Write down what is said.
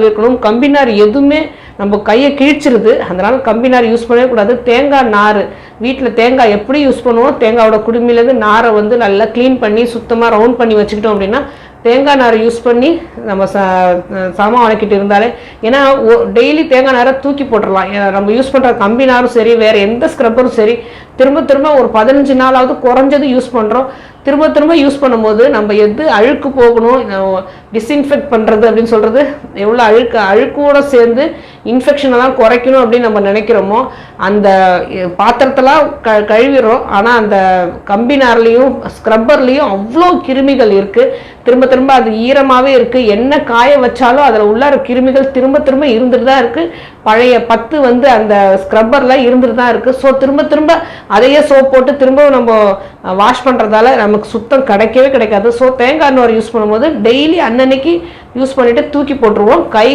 இருக்கணும். கம்பி நார் எதுவுமே நம்ம கையை கிழிச்சிருது, அதனால கம்பி நார் யூஸ் பண்ணவே கூடாது. தேங்காய் நார் வீட்டில் தேங்காய் எப்படி யூஸ் பண்ணுவோம், தேங்காயோட குடுமியிலேருந்து நாரை வந்து நல்லா க்ளீன் பண்ணி சுத்தமாக ரவுண்ட் பண்ணி வச்சுக்கிட்டோம் அப்படின்னா தேங்காய் நாரை யூஸ் பண்ணி நம்ம சாமான் வளர்க்கிட்டு இருந்தாலே, ஏன்னா டெய்லி தேங்காய் நாரை தூக்கி போட்டுடலாம். நம்ம யூஸ் பண்ணுற கம்பி நாரும் சரி வேறு எந்த ஸ்க்ரப்பரும் சரி திரும்ப திரும்ப ஒரு 15 நாளாவது குறைஞ்சது யூஸ் பண்ணுறோம். திரும்ப திரும்ப யூஸ் பண்ணும்போது நம்ம எது அழுக்கு போகணும், டிஸ்இன்ஃபெக்ட் பண்ணுறது அப்படின்னு சொல்கிறது, எவ்வளோ அழுக்கோடு சேர்ந்து இன்ஃபெக்ஷனெல்லாம் குறைக்கணும் அப்படின்னு நம்ம நினைக்கிறோமோ அந்த பாத்திரத்தெல்லாம் கழுவிடுறோம். ஆனால் அந்த கம்பி நார்லேயும் ஸ்க்ரப்பர்லேயும் அவ்வளோ கிருமிகள் இருக்குது. திரும்ப திரும்ப அது ஈரமாகவே இருக்குது. என்ன காய வச்சாலும் அதில் உள்ள கிருமிகள் திரும்ப திரும்ப இருந்துட்டு தான் இருக்குது. பழைய பத்து வந்து அந்த ஸ்க்ரப்பரில் இருந்துட்டு தான் இருக்குது. ஸோ திரும்ப திரும்ப அதையே சோப் போட்டு திரும்ப நம்ம வாஷ் பண்ணுறதால நமக்கு சுத்தம் கிடைக்கவே கிடைக்காது. ஸோ தேங்காய் நார் யூஸ் பண்ணும்போது டெய்லி அன்னன்னைக்கு யூஸ் பண்ணிவிட்டு தூக்கி போட்டுருவோம். கை